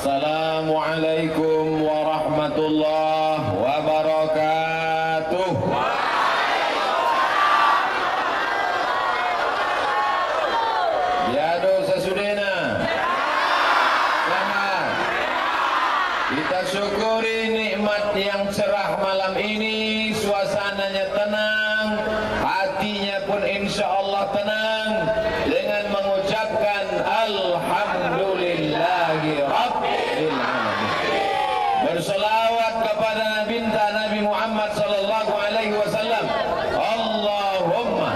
Assalamualaikum warahmatullahi wabarakatuh. Biado sesudena. Selamat. Kita syukuri nikmat yang cerah malam ini, suasananya tenang, hatinya pun insya Allah tenang, dengan mengucapkan Alhamdulillahi Rabbil Alamin. Berselawat kepada Nabi Muhammad sallallahu alaihi wasallam. Allahumma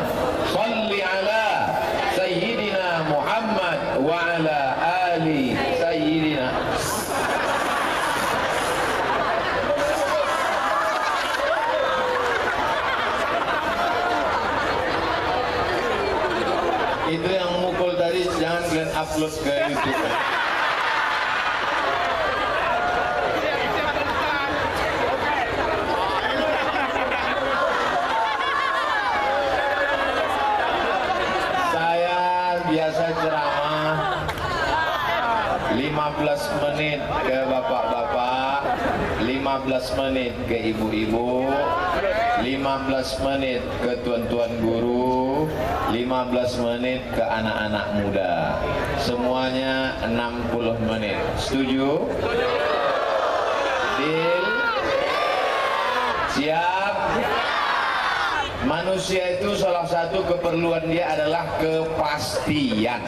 salli ala Sayyidina Muhammad wa ala ali Sayyidina. Itu yang mukul tadi jangan kalian upload ke YouTube. Saya biasa ceramah 15 menit ke bapak-bapak, 15 menit ke ibu-ibu, 15 menit ke tuan-tuan guru, 15 menit ke anak-anak muda. Semuanya 60 menit. Setuju? Deal? Siap? Manusia itu salah satu keperluan dia adalah kepastian.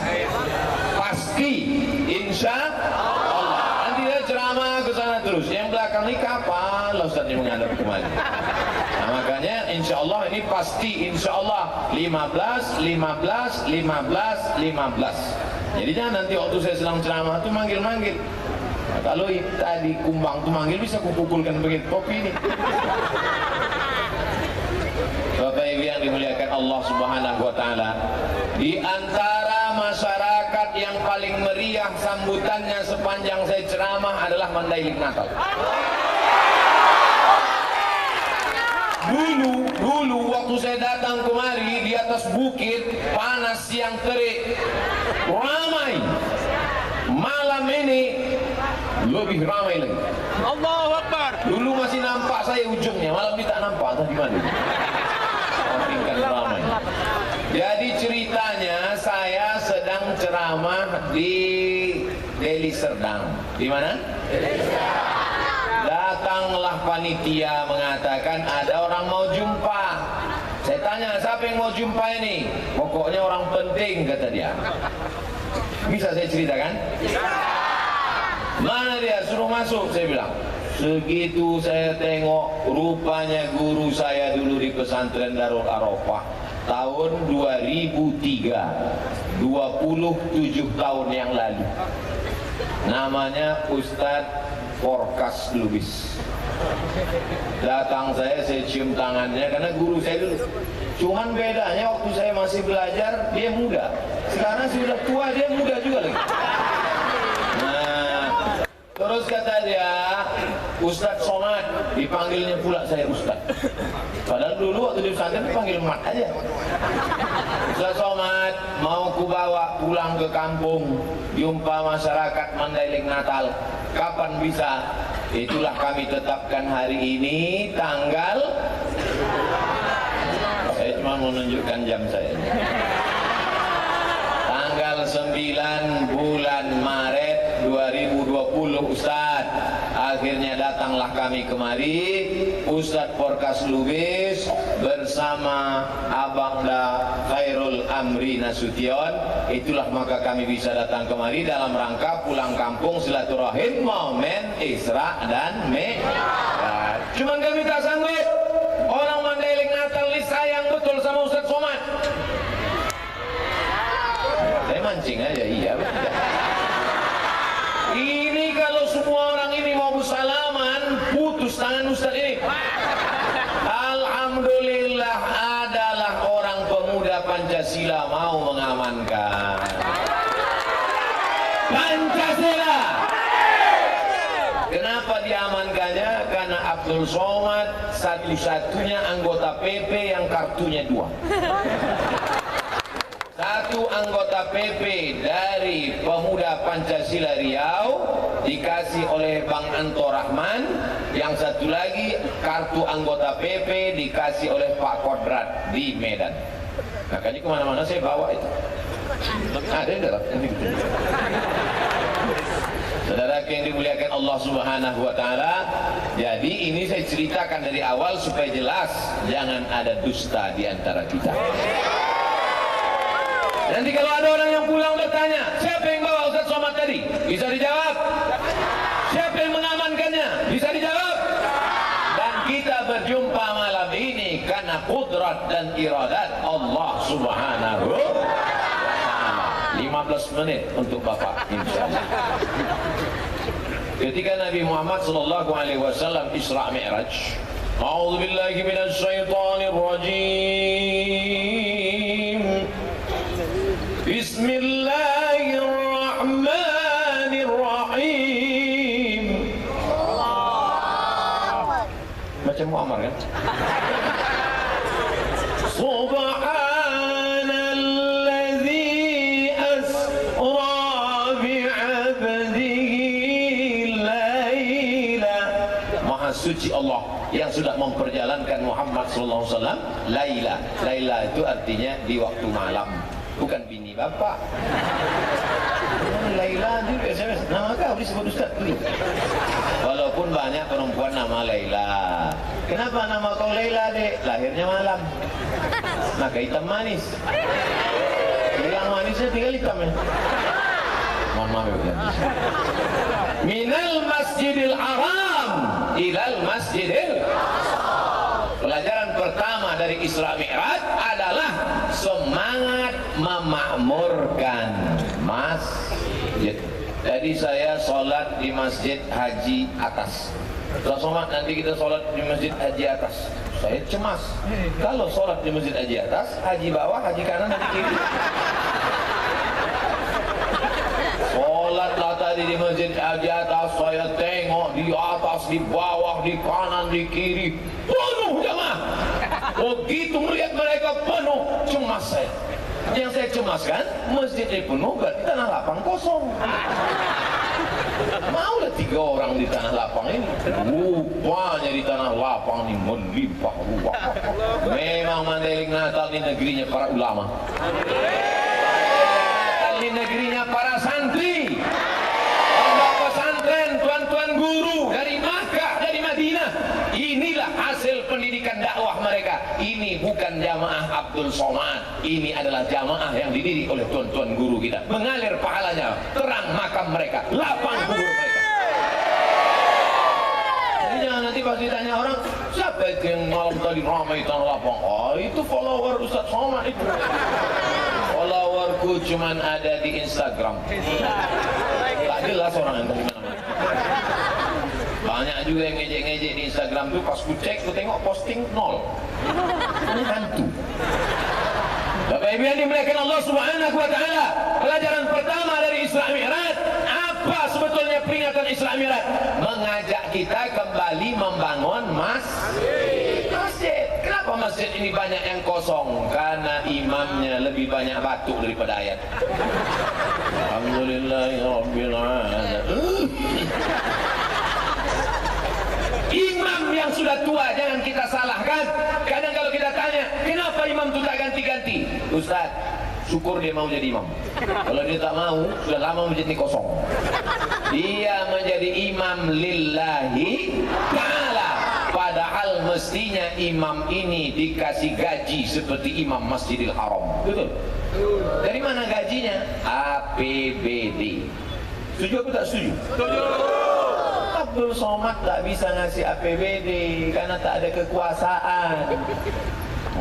Pasti, insya Allah. Nanti dia ceramah ke sana terus. Yang belakang ini kapan Ustaz ini menghadap kemari? Nah, makanya insya Allah ini pasti insya Allah 15, 15, 15, 15. Jadi jangan nanti waktu saya sedang ceramah itu manggil-manggil. Nah, kalau tadi kumbang itu manggil bisa kupukulkan begitu kopi ini. Bapak Ibu yang dimuliakan Allah Subhanahu wa taala, di antara masyarakat yang paling meriah sambutannya sepanjang saya ceramah adalah Mandailing Natal. Dulu waktu saya datang kemari di atas bukit, panas siang terik, ramai. Malam ini lebih ramai lagi. Allahu Akbar. Dulu masih nampak saya ujungnya, malam ini tak nampak. Entah di mana. Sampingkan ramai. Jadi ceritanya saya sedang ceramah di Deli Serdang. Di mana? Datanglah panitia mengatakan ada orang mau jumpa. Saya tanya, siapa yang mau jumpa ini? Pokoknya orang penting, kata dia. Bisa saya ceritakan? Mana dia? Suruh masuk, saya bilang. Segitu saya tengok, rupanya guru saya dulu di pesantren Darul Arafah tahun 2003, 27 tahun yang lalu. Namanya Ustadz Forkas Lubis. Datang saya cium tangannya karena guru saya dulu. Cuman bedanya waktu saya masih belajar dia muda. Sekarang sudah tua dia muda juga lagi. Nah, terus kata dia, Ustadz Somad, dipanggilnya pula saya Ustadz. Padahal dulu waktu di pesantren dipanggil Mat aja. Ustadz Somad, mau kubawa pulang ke kampung, jumpa masyarakat Mandailing Natal. Kapan bisa? Itulah kami tetapkan hari ini tanggal. Saya cuma menunjukkan jam saya. Tanggal 9 bulan Maret 2020 Ustaz. Akhirnya datanglah kami kemari, Ustadz Forkas Lubis bersama Abangda Khairul Amri Nasution. Itulah maka kami bisa datang kemari dalam rangka pulang kampung silaturahim momen Isra dan Mi'raj. Cuman kami tak sanggup. Orang Mandailing Natal ini sayang betul sama Ustadz Somad. Saya mancing aja, iya betul. Ini kalau semua orang ini mau bersalaman, putus tangan Ustadz ini. Alhamdulillah adalah orang pemuda Pancasila mau mengamankan Pancasila. Kenapa diamankannya? Karena Abdul Somad satu-satunya anggota PP yang kartunya 2. kartu anggota PP dari Pemuda Pancasila Riau dikasih oleh Bang Anto Rahman. Yang satu lagi kartu anggota PP dikasih oleh Pak Kodrat di Medan. Makanya kemana-mana saya bawa itu. Ada yang dalam nanti gitu. Saudara yang dimuliakan Allah Subhanahu wa taala, jadi ini saya ceritakan dari awal supaya jelas, jangan ada dusta di antara kita. Nanti kalau ada orang yang pulang bertanya, siapa yang bawa Ustaz Somad tadi? Bisa dijawab. Siapa yang mengamankannya? Bisa dijawab. Dan kita berjumpa malam ini karena kudrat dan iradat Allah Subhanahu wa taala. 15 menit untuk Bapak insyaallah. Ketika Nabi Muhammad sallallahu alaihi wasallam Isra Mi'raj, A'udzu billahi minasy syaithanir rajim. Bismillahirrahmanirrahim. Macam Muammar kan? Subhanalladzi asra bi'abdihi laila. Maha suci Allah yang sudah memperjalankan Muhammad sallallahu alaihi wasallam laila. Laila itu artinya di waktu malam. Bukan bini bapak. Laila itu SMS. Nama kau disebut Ustaz dulu. Walaupun banyak perempuan nama Laila. Kenapa nama kau Laila, Dek? Lahirnya malam. Maka hitam manis. Yang manisnya tinggal hitam ya. Mohon maaf ya. Minal Masjidil Haram ilal Masjidil. Pelajaran pertama dari Isra Mi'raj adalah semangat memakmurkan masjid. Jadi saya sholat di Masjid Haji Atas. Setelah sholat nanti kita sholat di Masjid Haji Atas. Saya cemas. Kalau sholat di Masjid Haji Atas, Haji bawah, Haji kanan, Haji kiri. Sholatlah tadi di Masjid Haji Atas, saya tengok di atas, di bawah, di kanan, di kiri, penuh jemaah. Begitu melihat mereka penuh, cemas saya. Yang saya cemaskan, masjid ini penuh, berarti tanah lapang kosong. Maulah 3 orang di tanah lapang ini. Rupanya di tanah lapang ini melimpah ruah. Memang Mandailing Natal ini negerinya para ulama. Di negerinya para santri, pondok pesantren, tuan-tuan guru dari Makkah, dari Madinah. Inilah hasil pendidikan dakwah mereka. Ini bukan jamaah Abdul Somad. Ini adalah jamaah yang dididik oleh tuan-tuan guru kita. Mengalir pahalanya, terang makam mereka, lapang kubur mereka. Jadi jangan nanti pas ditanya orang, siapa itu yang malam tadi ramai tanah lapang? Oh, itu follower Ustaz Somad itu. Followerku cuman ada di Instagram. Tak jelas orang yang dari mana-mana. Banyak juga yang ngejek-ngejek di Instagram tuh, pas ku cek, ku tengok posting 0. Ini hantu. Bapak Ibu yang dimuliakan Allah Subhanahu wa taala, pelajaran pertama dari Isra Mi'raj, apa sebetulnya peringatan Isra Mi'raj? Mengajak kita kembali membangun masjid. Kenapa masjid ini banyak yang kosong? Karena imamnya lebih banyak batuk daripada ayat. Alhamdulillahirabbil alamin. Imam yang sudah tua jangan kita salahkan. Kadang kalau kita tanya, kenapa imam itu tak ganti-ganti? Ustaz, syukur dia mau jadi imam. Kalau dia tak mau, sudah lama masjid ini kosong. Dia menjadi imam lillahi ta'ala. Padahal mestinya imam ini dikasih gaji seperti imam Masjidil Haram. Betul? Dari mana gajinya? APBD. Setuju atau tak setuju? Setuju. Abdul Somad tak bisa ngasih APBD karena tak ada kekuasaan.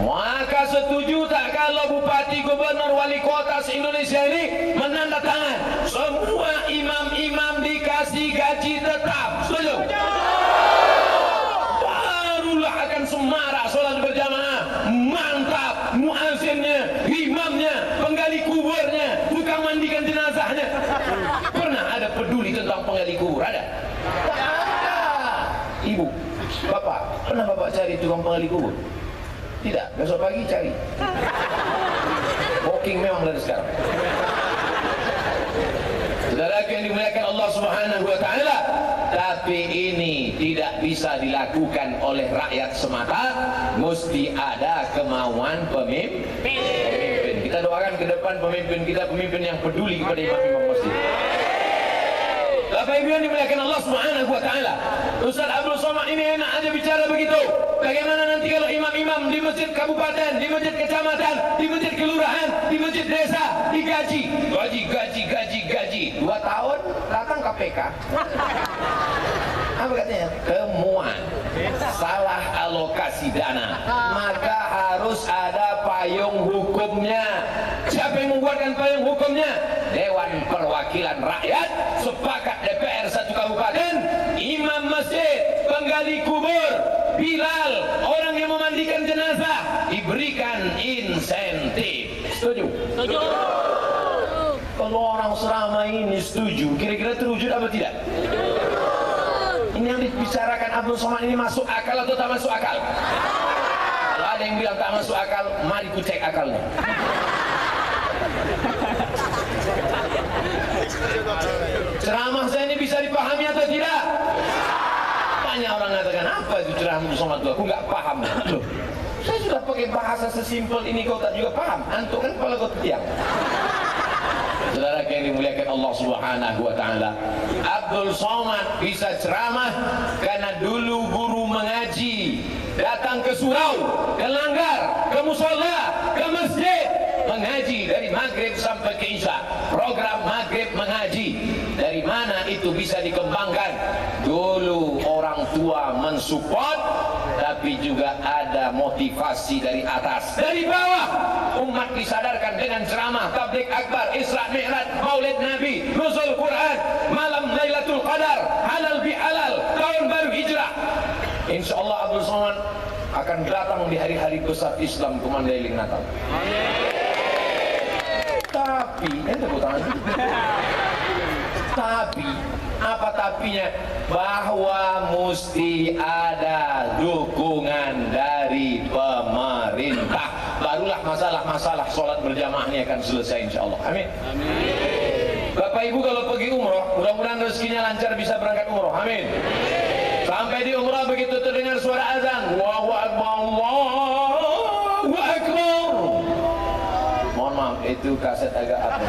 Maka setuju tak kalau bupati, gubernur, wali kota se-Indonesia ini menandatangan semua imam-imam dikasih gaji tetap? Setuju? Barulah akan semarak sholat berjamaah. Mantap, muazzinnya, imamnya, penggali kuburnya, tukang mandikan jenazahnya. Pernah ada peduli tentang penggali kubur? Ada? Tak ada. Ibu, bapak, pernah bapak cari tukang penggali kubur? Tidak, besok pagi cari. ranking memang dari sekarang. Saudara yang dimuliakan Allah Subhanahu wa taala, tapi ini tidak bisa dilakukan oleh rakyat semata, mesti ada kemauan pemimpin. Kita doakan ke depan pemimpin kita, pemimpin yang peduli kepada imam-imam masjid. Bapak Ibu yang dimuliakan Allah Subhanahu wa taala, Ustaz Abdul Somad ini enak aja bicara begitu. Bagaimana nanti kalau imam-imam di masjid kabupaten, di masjid kecamatan, di masjid kelurahan, di masjid desa digaji, gaji 2 tahun datang KPK. Apa katanya? Temuan salah alokasi dana, maka harus ada payung hukumnya. Siapa yang membuatkan payung hukumnya? Dewan Perwakilan Rakyat, sepakat DPR satu kabupaten, imam masjid, penggali kubur, Bilal, orang yang memandikan jenazah, diberikan insentif. Setuju? Setuju. Kalau orang selama ini setuju, kira-kira terwujud apa tidak? Ini yang dibicarakan Abdul Somad ini masuk akal atau tak masuk akal? Kalau ada yang bilang tak masuk akal, mari ku cek akalnya. Ceramah saya ini bisa dipahami atau tidak? Banyak orang mengatakan, apa itu ceramah Abdul Somad itu? Aku nggak paham. Loh, saya sudah pakai bahasa sesimpel ini, kau tak juga paham? Antuk kan kepala kau tiang. Saudara yang dimuliakan Allah Subhanahu wa taala, Abdul Somad bisa ceramah karena dulu guru mengaji datang ke surau, ke langgar, ke musola, ke masjid, mengaji dari maghrib sampai ke isya. Program maghrib mengaji. Dari mana itu bisa dikembangkan? Dulu orang tua mensupport, tapi juga ada motivasi dari atas, dari bawah. Umat disadarkan dengan ceramah, tabligh akbar, Isra Mi'raj, Maulid Nabi, nuzul Quran, malam Lailatul Qadar, halal bihalal, tahun baru hijrah. Insyaallah Abdul Somad akan datang di hari-hari besar Islam ke Mandailing Natal. Tapi, tapi apa tapinya? Bahwa mesti ada dukungan dari pemerintah. Barulah masalah-masalah sholat berjamaah ini akan selesai insyaallah. Amin. Amin. Bapak Ibu kalau pergi umroh, mudah-mudahan rezekinya lancar bisa berangkat umroh. Amin. Sampai di umroh begitu terdengar suara azan, Allahu Akbar, Allahu Akbar. Mohon maaf, itu kaset agak apa.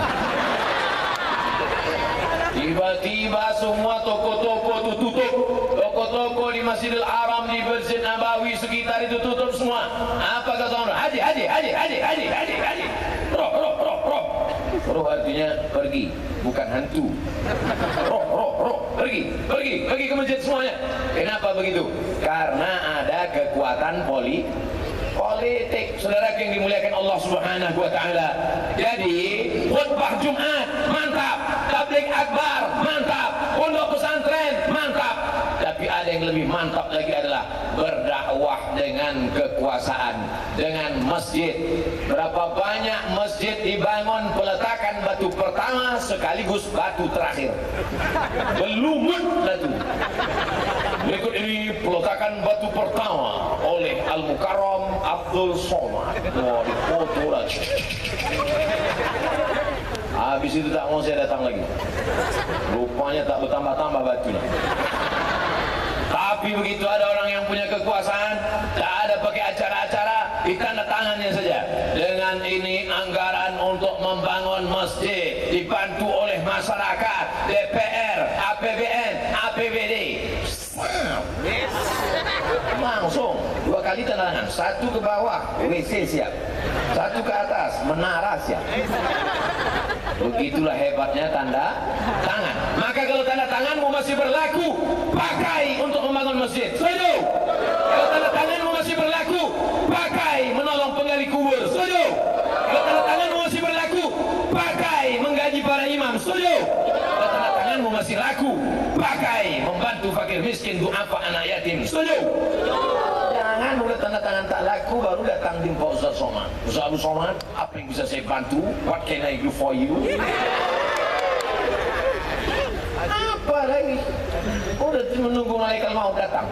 Tiba-tiba semua toko-toko itu tutup. Toko-toko di Masjidil Haram, di Masjid Nabawi sekitar itu tutup semua. Apa kata orang? Haji. Roh artinya pergi, bukan hantu. Roh, pergi ke masjid semuanya. Kenapa begitu? Karena ada kekuatan politik. Saudara yang dimuliakan Allah Subhanahu wa taala. Jadi khutbah Jumat mantap, tabligh akbar mantap, pondok pesantren mantap. Tapi ada yang lebih mantap lagi adalah berdakwah dengan kekuasaan, dengan masjid. Berapa banyak masjid dibangun, peletakan batu pertama sekaligus batu terakhir. Belumut batu. Berikut ini peletakan batu pertama oleh Al-Mukarram Abdul Somad. Wah, dipoto lah. Habis itu tak mau saya datang lagi. Rupanya tak bertambah-tambah batunya. Tapi begitu ada orang yang punya kekuasaan, tak ada pakai acara-acara, ditanda tangannya saja. Dengan ini anggaran untuk membangun masjid dibantu oleh masyarakat, DPR, APBN, APBD. Langsung 2 kali tanda tangan, 1 ke bawah, WC siap, 1 ke atas, menara siap. Begitulah hebatnya tanda tangan. Maka kalau tanda tanganmu masih berlaku, pakai untuk membangun masjid. Setuju? Kalau tanda tanganmu masih berlaku, pakai menolong penggali kubur. Setuju? Kalau tanda tanganmu masih berlaku, pakai menggaji para imam. Setuju? Kalau tanda tanganmu masih laku, pakai membantu fakir miskin, du'afa anak yatim. Setuju? Jangan udah tanda tangan tak laku baru datang di Pak Ustaz Somad. Ustaz Abdul Somad, apa yang bisa saya bantu? What can I do for you? Apa lupa lagi. Udah menunggu malaikat maut datang.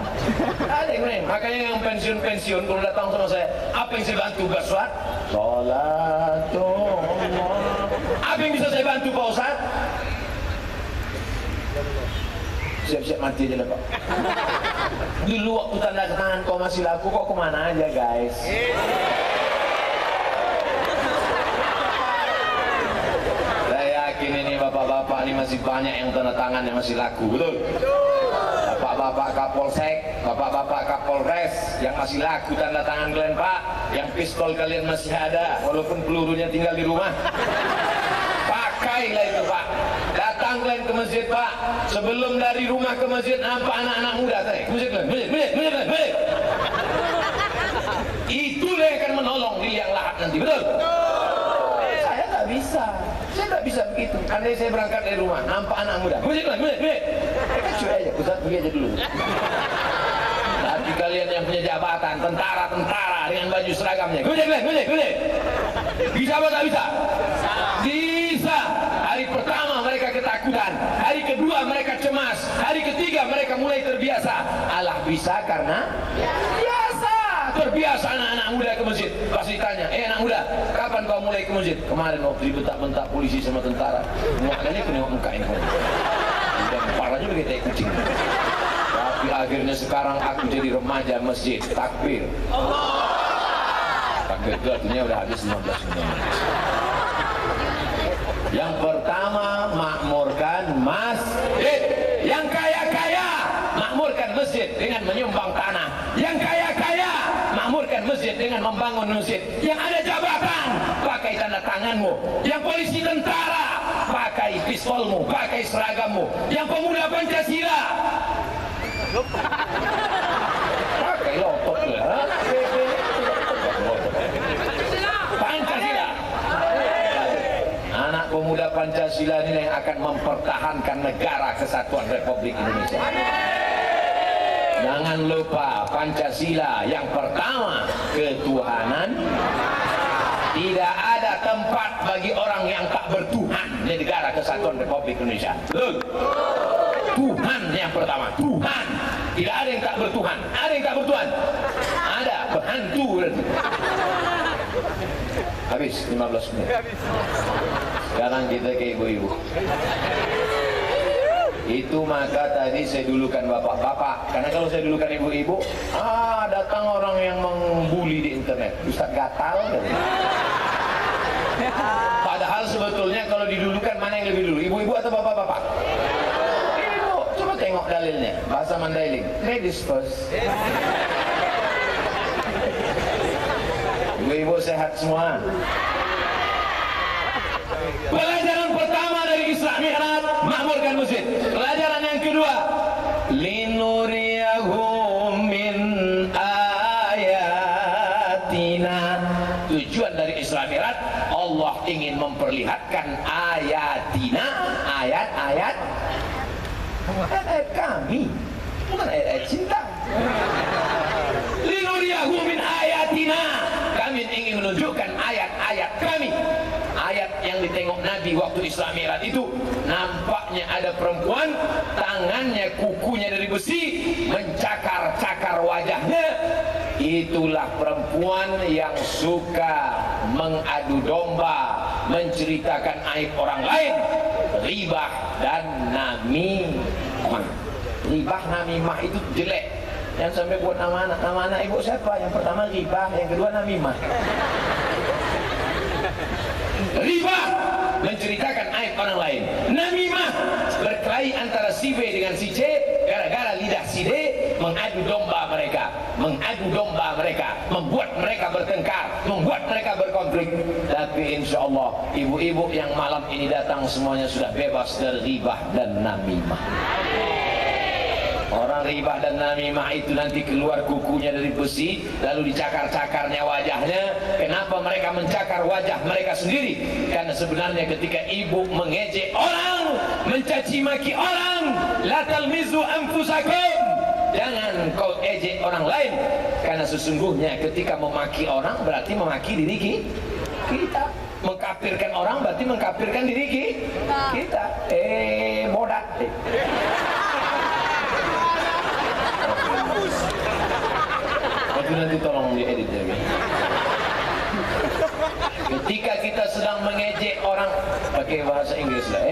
Ada yang lain. Makanya yang pensiun kalau datang sama saya, apa yang saya bantu Pak Ustaz? Salatullah. Apa yang bisa saya bantu Pak Ustaz? Siap-siap mati aja lah Pak. Dulu waktu tanda tangan kau masih laku, kok kemana aja guys? Saya yakin ini bapak-bapak ini masih banyak yang tanda tangan yang masih laku, betul? Bapak-bapak Kapolsek, bapak-bapak Kapolres yang masih laku tanda tangan kalian Pak, yang pistol kalian masih ada walaupun pelurunya tinggal di rumah. Pakailah itu Pak. Datang kalian ke masjid Pak. Sebelum dari rumah ke masjid nampak anak-anak muda tadi. Masjid. Itulah yang akan menolong di liang lahat nanti, betul? Saya tak bisa. Saya tak bisa begitu. Andai saya berangkat dari rumah, nampak anak muda. Masjid. Mereka cuy aja, Ustaz pergi aja dulu. Tapi kalian yang punya jabatan, tentara dengan baju seragamnya. Masjid. Bisa apa tak bisa? Bisa. Hari pertama mereka ketakutan, hari kedua mereka cemas, hari ketiga mereka mulai terbiasa. Alah bisa karena biasa. Terbiasa anak-anak muda ke masjid. Pas ditanya, anak muda, kapan kau mulai ke masjid? Kemarin waktu dibentak-bentak polisi sama tentara. Makanya aku nengok muka ini. Dan parahnya begitu kayak kucing. Tapi akhirnya sekarang aku jadi remaja masjid. Takbir. Takbir itu artinya udah habis 15 menit. Yang pertama, makmurkan masjid. Yang kaya-kaya, makmurkan masjid dengan menyumbang tanah. Yang kaya-kaya, makmurkan masjid dengan membangun masjid. Yang ada jabatan, pakai tanda tanganmu. Yang polisi tentara, pakai pistolmu, pakai seragammu. Yang pemuda Pancasila, pakai lotok ya. Pancasila. Anak pemuda Pancasila ini yang akan mempertahankan negara kesatuan Republik Indonesia. Jangan lupa Pancasila yang pertama, ketuhanan. Tidak ada tempat bagi orang yang tak bertuhan di negara kesatuan Republik Indonesia. Betul? Tuhan yang pertama, Tuhan. Tidak ada yang tak bertuhan. Ada yang tak bertuhan? Ada, berhantu. Habis 15 menit. Sekarang kita ke ibu-ibu. Itu maka tadi saya dulukan bapak-bapak. Karena kalau saya dulukan ibu-ibu, datang orang yang membuli di internet. Ustaz gatal. Padahal sebetulnya kalau didulukan mana yang lebih dulu? Ibu-ibu atau bapak-bapak? Ibu. Coba tengok dalilnya. Bahasa Mandailing. Ladies first. Ibu-ibu sehat semua. Pelajaran pertama dari Isra Mi'raj, makmurkan masjid. Pelajaran yang kedua, linuriyahum min ayatina. Tujuan dari Isra Mi'raj, Allah ingin memperlihatkan ayatina, ayat-ayat kami, bukan ayat-ayat cinta. Linuriyahum min ayatina. Kami ingin menunjukkan ayat-ayat kami. Ayat yang ditengok Nabi waktu Isra Mi'raj itu, nampaknya ada perempuan, tangannya kukunya dari besi, mencakar-cakar wajahnya. Itulah perempuan yang suka mengadu domba, menceritakan aib orang lain, ribah dan namimah. Ribah namimah itu jelek. Yang sampai buat nama anak ibu siapa? Yang pertama ribah, yang kedua namimah. Riba, menceritakan aib orang lain. Namimah, berkelahi antara si B dengan si C gara-gara lidah si D, mengadu domba mereka, membuat mereka bertengkar, membuat mereka berkonflik. Tapi insya Allah ibu-ibu yang malam ini datang semuanya sudah bebas dari ribah dan namimah. Orang ribah dan namimah itu nanti keluar kukunya dari besi, lalu dicakar-cakarnya wajahnya. Kenapa mereka mencakar wajah mereka sendiri? Karena sebenarnya ketika ibu mengejek orang, mencaci maki orang, la talmizu anfusakum, jangan kau ejek orang lain. Karena sesungguhnya ketika memaki orang berarti memaki diri kita. Mengkafirkan orang berarti mengkafirkan diri kita. Bodak. sedang mengejek orang pakai bahasa Inggris lah.